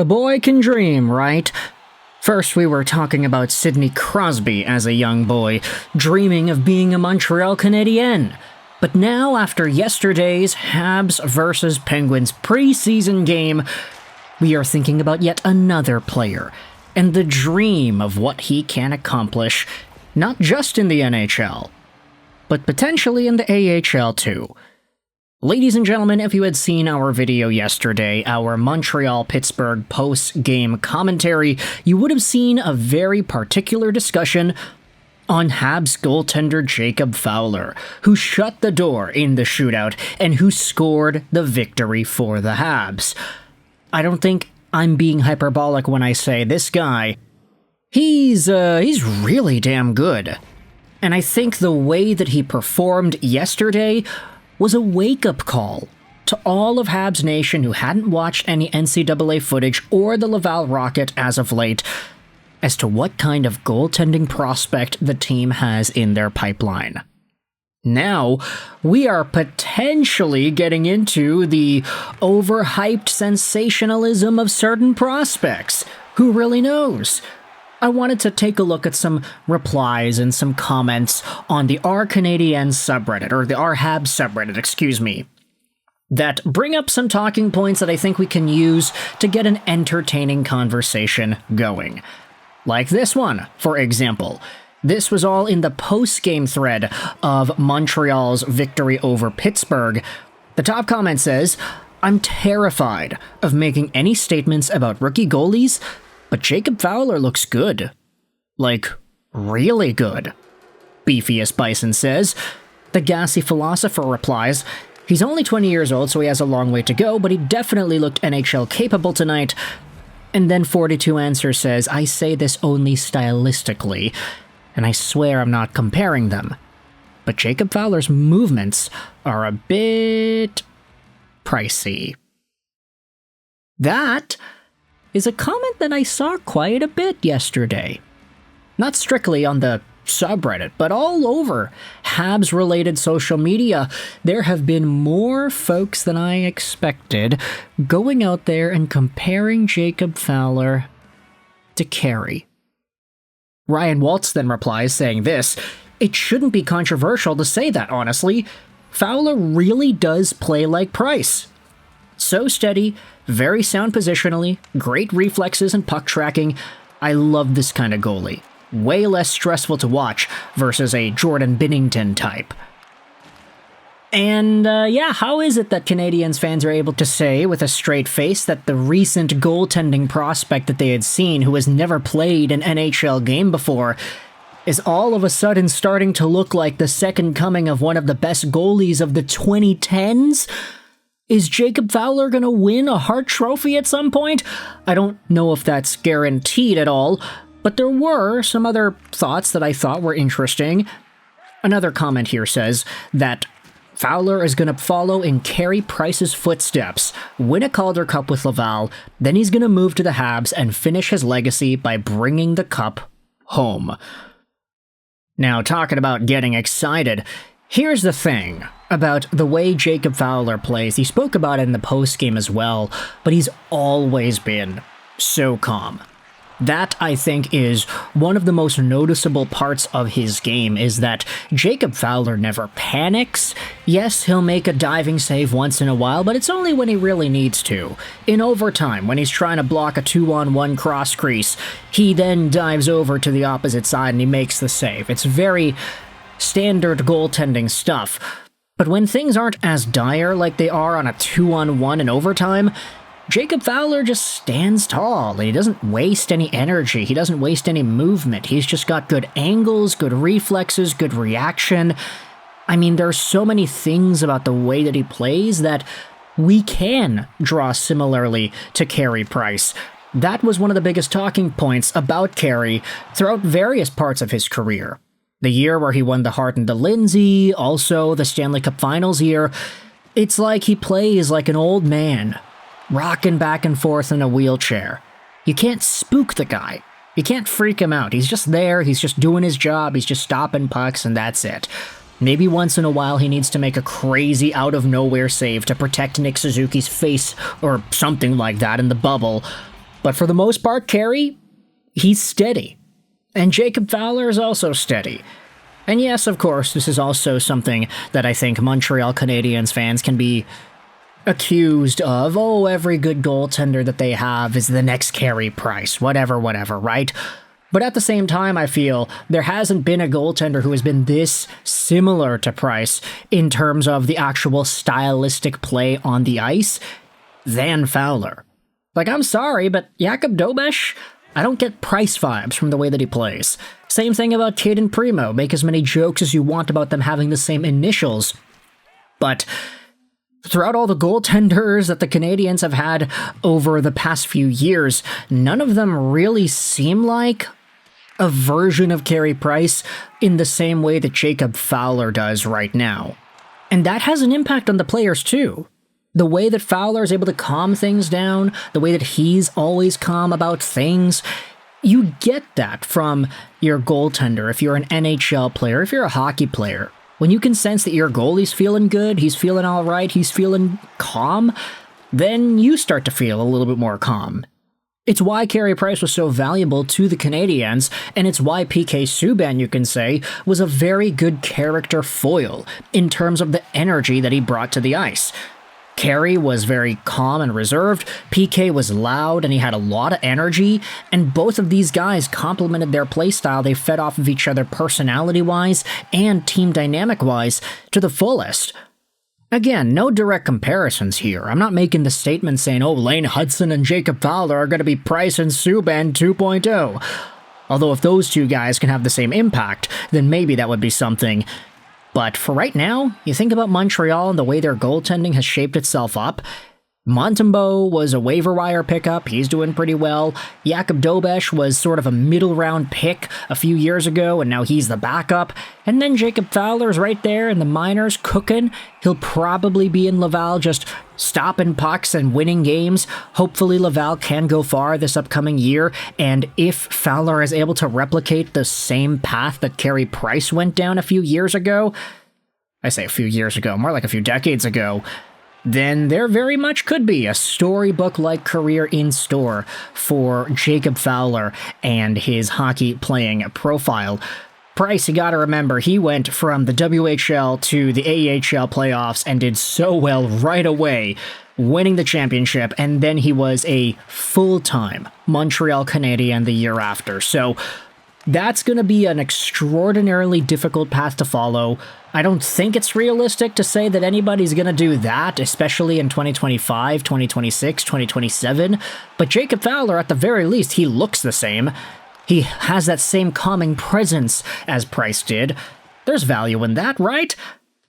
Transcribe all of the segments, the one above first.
A boy can dream, right? First we were talking about Sidney Crosby as a young boy, dreaming of being a Montreal Canadiens. But now, after yesterday's Habs vs. Penguins preseason game, we are thinking about yet another player, and the dream of what he can accomplish, not just in the NHL, but potentially in the AHL too. Ladies and gentlemen, if you had seen our video yesterday, our Montreal-Pittsburgh post-game commentary, you would have seen a very particular discussion on Habs goaltender Jacob Fowler, who shut the door in the shootout and who scored the victory for the Habs. I don't think I'm being hyperbolic when I say this guy, he's really damn good. And I think the way that he performed yesterday was a wake-up call to all of Habs Nation who hadn't watched any NCAA footage or the Laval Rocket as of late as to what kind of goaltending prospect the team has in their pipeline. Now, we are potentially getting into the overhyped sensationalism of certain prospects. Who really knows? I wanted to take a look at some replies and some comments on the R Canadiens subreddit, or the R Habs subreddit, excuse me, that bring up some talking points that I think we can use to get an entertaining conversation going. Like this one, for example. This was all in the post-game thread of Montreal's victory over Pittsburgh. The top comment says, "I'm terrified of making any statements about rookie goalies, but Jacob Fowler looks good. Like, really good." Beefiest Bison says, "The gassy philosopher replies, he's only 20 years old, so he has a long way to go, but he definitely looked NHL capable tonight." And then 42 Answer says, "I say this only stylistically, and I swear I'm not comparing them. But Jacob Fowler's movements are a bit pricey." That is a comment that I saw quite a bit yesterday. Not strictly on the subreddit, but all over Habs-related social media. There have been more folks than I expected going out there and comparing Jacob Fowler to Carey. Ryan Waltz then replies saying this, "It shouldn't be controversial to say that, honestly. Fowler really does play like Price. So steady, very sound positionally, great reflexes and puck tracking. I love this kind of goalie. Way less stressful to watch versus a Jordan Binnington type." And how is it that Canadiens fans are able to say with a straight face that the recent goaltending prospect that they had seen, who has never played an NHL game before, is all of a sudden starting to look like the second coming of one of the best goalies of the 2010s? Is Jacob Fowler going to win a Hart Trophy at some point? I don't know if that's guaranteed at all, but there were some other thoughts that I thought were interesting. Another comment here says that Fowler is going to follow in Carey Price's footsteps, win a Calder Cup with Laval, then he's going to move to the Habs and finish his legacy by bringing the cup home. Now, talking about getting excited, here's the thing about the way Jacob Fowler plays. He spoke about it in the postgame as well, but he's always been so calm. That, I think, is one of the most noticeable parts of his game, is that Jacob Fowler never panics. Yes, he'll make a diving save once in a while, but it's only when he really needs to. In overtime, when he's trying to block a 2-on-1 cross crease, he then dives over to the opposite side and he makes the save. It's very standard goaltending stuff. But when things aren't as dire like they are on a 2-on-1 in overtime, Jacob Fowler just stands tall. He doesn't waste any energy. He doesn't waste any movement. He's just got good angles, good reflexes, good reaction. I mean, there's so many things about the way that he plays that we can draw similarly to Carey Price. That was one of the biggest talking points about Carey throughout various parts of his career. The year where he won the Hart and the Lindsay, also the Stanley Cup Finals year. It's like he plays like an old man, rocking back and forth in a wheelchair. You can't spook the guy. You can't freak him out. He's just there, he's just doing his job, he's just stopping pucks, and that's it. Maybe once in a while he needs to make a crazy out-of-nowhere save to protect Nick Suzuki's face or something like that in the bubble. But for the most part, Carey, he's steady. And Jacob Fowler is also steady. And yes, of course, this is also something that I think Montreal Canadiens fans can be accused of. Oh, every good goaltender that they have is the next Carey Price, whatever, right? But at the same time, I feel there hasn't been a goaltender who has been this similar to Price in terms of the actual stylistic play on the ice than Fowler. Like, I'm sorry, but Jakub Dobeš, I don't get Price vibes from the way that he plays. Same thing about Caden Primo. Make as many jokes as you want about them having the same initials. But throughout all the goaltenders that the Canadiens have had over the past few years, none of them really seem like a version of Carey Price in the same way that Jacob Fowler does right now. And that has an impact on the players too. The way that Fowler is able to calm things down, the way that he's always calm about things, you get that from your goaltender if you're an NHL player, if you're a hockey player. When you can sense that your goalie's feeling good, he's feeling all right, he's feeling calm, then you start to feel a little bit more calm. It's why Carey Price was so valuable to the Canadiens, and it's why PK Subban, you can say, was a very good character foil in terms of the energy that he brought to the ice. Carey was very calm and reserved, PK was loud and he had a lot of energy, and both of these guys complemented their playstyle. They fed off of each other personality-wise and team dynamic-wise to the fullest. Again, no direct comparisons here. I'm not making the statement saying, oh, Lane Hudson and Jacob Fowler are going to be Price and Subban 2.0. Although if those two guys can have the same impact, then maybe that would be something. But for right now, you think about Montreal and the way their goaltending has shaped itself up. Montembeault was a waiver wire pickup. He's doing pretty well. Jakub Dobeš was sort of a middle round pick a few years ago, and now he's the backup. And then Jacob Fowler's right there in the minors cooking. He'll probably be in Laval just stopping pucks and winning games. Hopefully Laval can go far this upcoming year, and if Fowler is able to replicate the same path that Carey Price went down a few years ago, I say a few years ago, more like a few decades ago, then there very much could be a storybook-like career in store for Jacob Fowler and his hockey-playing profile. Price, you gotta remember, he went from the WHL to the AHL playoffs and did so well right away, winning the championship, and then he was a full-time Montreal Canadien the year after. So that's going to be an extraordinarily difficult path to follow. I don't think it's realistic to say that anybody's going to do that, especially in 2025, 2026, 2027. But Jacob Fowler, at the very least, he looks the same. He has that same calming presence as Price did. There's value in that, right?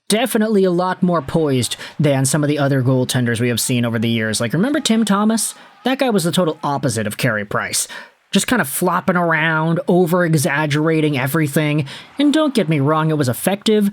Definitely a lot more poised than some of the other goaltenders we have seen over the years. Like, remember Tim Thomas? That guy was the total opposite of Carey Price. Just kind of flopping around, over-exaggerating everything. And don't get me wrong, it was effective,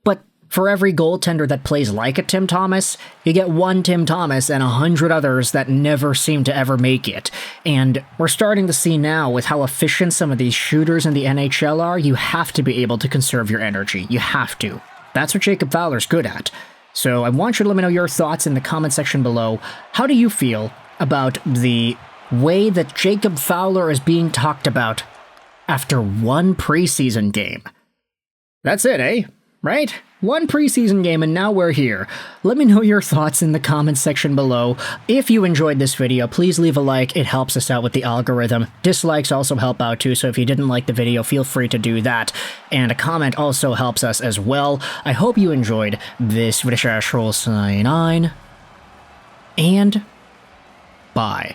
but for every goaltender that plays like a Tim Thomas, you get one Tim Thomas and 100 others that never seem to ever make it. And we're starting to see now with how efficient some of these shooters in the NHL are, you have to be able to conserve your energy. You have to. That's what Jacob Fowler's good at. So I want you to let me know your thoughts in the comment section below. How do you feel about the way that Jacob Fowler is being talked about after one preseason game? That's it, eh? Right? One preseason game and now we're here. Let me know your thoughts in the comments section below. If you enjoyed this video, please leave a like. It helps us out with the algorithm. Dislikes also help out too, so if you didn't like the video, feel free to do that. And a comment also helps us as well. I hope you enjoyed this video. And bye.